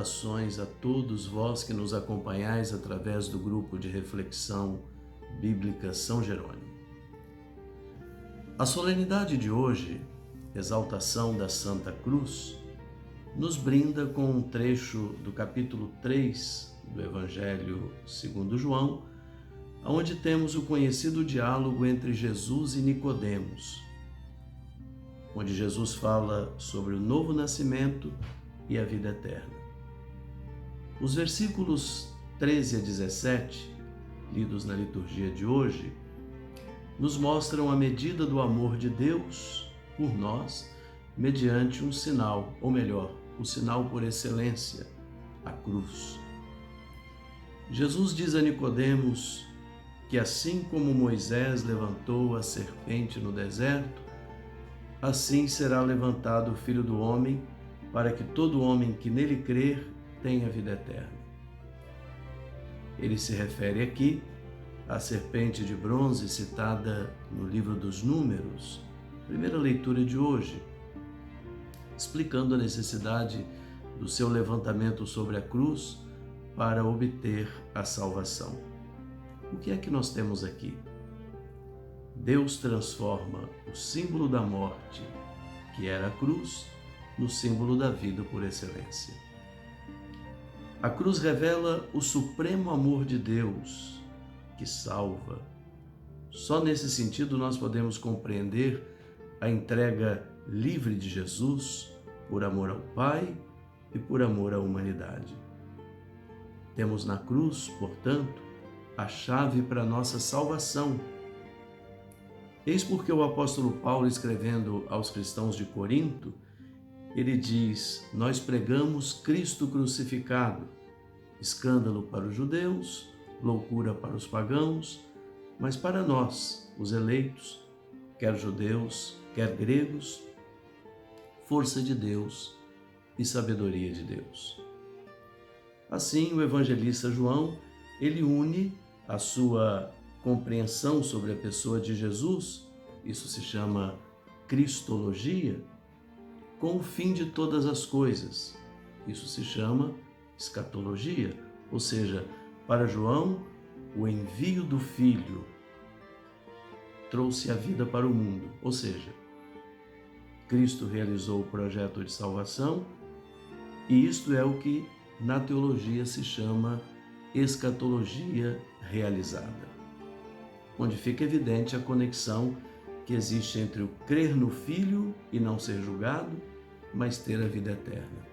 Saudações a todos vós que nos acompanhais através do grupo de reflexão bíblica São Jerônimo. A solenidade de hoje, exaltação da Santa Cruz, nos brinda com um trecho do capítulo 3 do Evangelho segundo João, onde temos o conhecido diálogo entre Jesus e Nicodemos, onde Jesus fala sobre o novo nascimento e a vida eterna. Os versículos 13 a 17, lidos na liturgia de hoje, nos mostram a medida do amor de Deus por nós mediante um sinal, ou melhor, o sinal por excelência, a cruz. Jesus diz a Nicodemos que assim como Moisés levantou a serpente no deserto, assim será levantado o Filho do Homem, para que todo homem que nele crer tenha vida eterna. Ele se refere aqui à serpente de bronze citada no livro dos Números, primeira leitura de hoje, explicando a necessidade do seu levantamento sobre a cruz para obter a salvação. O que é que nós temos aqui? Deus transforma o símbolo da morte, que era a cruz, no símbolo da vida por excelência. A cruz revela o supremo amor de Deus, que salva. Só nesse sentido nós podemos compreender a entrega livre de Jesus por amor ao Pai e por amor à humanidade. Temos na cruz, portanto, a chave para a nossa salvação. Eis porque o apóstolo Paulo, escrevendo aos cristãos de Corinto, ele diz: nós pregamos Cristo crucificado, escândalo para os judeus, loucura para os pagãos, mas para nós, os eleitos, quer judeus, quer gregos, força de Deus e sabedoria de Deus. Assim, o evangelista João, ele une a sua compreensão sobre a pessoa de Jesus, isso se chama cristologia, com o fim de todas as coisas, isso se chama escatologia, ou seja, para João, o envio do Filho trouxe a vida para o mundo, ou seja, Cristo realizou o projeto de salvação e isto é o que na teologia se chama escatologia realizada, onde fica evidente a conexão que existe entre o crer no Filho e não ser julgado, mas ter a vida eterna,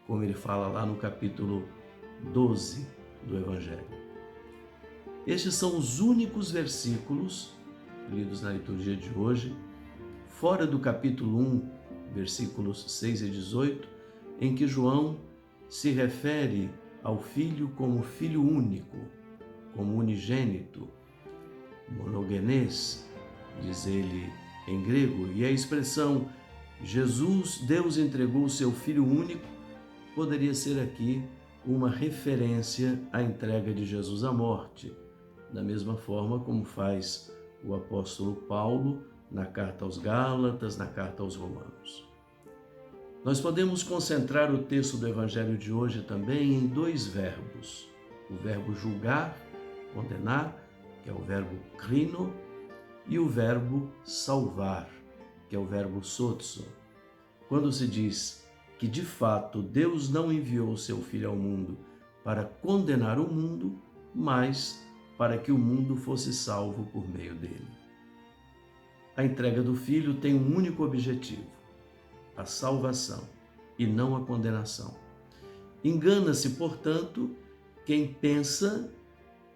como ele fala lá no capítulo 12 do Evangelho. Estes são os únicos versículos lidos na liturgia de hoje, fora do capítulo 1, versículos 6 e 18, em que João se refere ao Filho como Filho único, como unigênito, monogenes, diz ele em grego, e a expressão Jesus, Deus entregou o seu Filho único, poderia ser aqui uma referência à entrega de Jesus à morte, da mesma forma como faz o apóstolo Paulo na carta aos Gálatas, na carta aos Romanos. Nós podemos concentrar o texto do Evangelho de hoje também em dois verbos, o verbo julgar, condenar, que é o verbo krino, e o verbo salvar, que é o verbo sotso. Quando se diz que de fato Deus não enviou o seu Filho ao mundo para condenar o mundo, mas para que o mundo fosse salvo por meio dele. A entrega do Filho tem um único objetivo: a salvação e não a condenação. Engana-se, portanto, quem pensa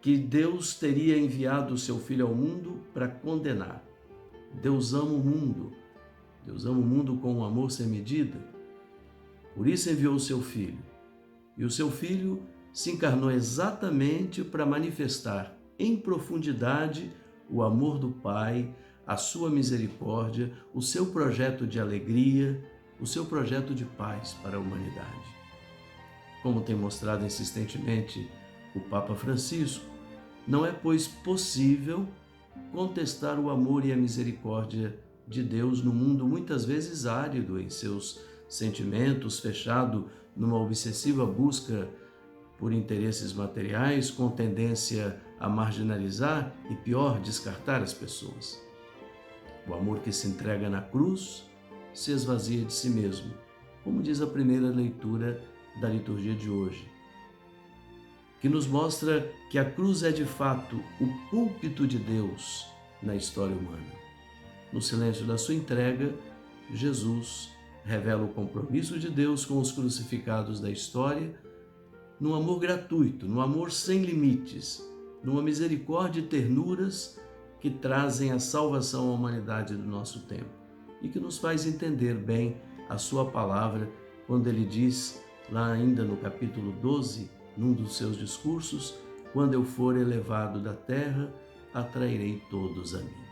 que Deus teria enviado o seu Filho ao mundo para condenar. Deus ama o mundo. Deus ama o mundo com um amor sem medida. Por isso enviou o seu Filho. E o seu Filho se encarnou exatamente para manifestar em profundidade o amor do Pai, a sua misericórdia, o seu projeto de alegria, o seu projeto de paz para a humanidade. Como tem mostrado insistentemente o Papa Francisco, não é, pois, possível contestar o amor e a misericórdia de Deus no mundo muitas vezes árido em seus sentimentos, fechado numa obsessiva busca por interesses materiais, com tendência a marginalizar e, pior, descartar as pessoas. O amor que se entrega na cruz se esvazia de si mesmo, como diz a primeira leitura da liturgia de hoje, que nos mostra que a cruz é de fato o púlpito de Deus na história humana. No silêncio da sua entrega, Jesus revela o compromisso de Deus com os crucificados da história, num amor gratuito, num amor sem limites, numa misericórdia e ternuras que trazem a salvação à humanidade do nosso tempo e que nos faz entender bem a sua palavra quando ele diz, lá ainda no capítulo 12, num dos seus discursos: quando eu for elevado da terra, atrairei todos a mim.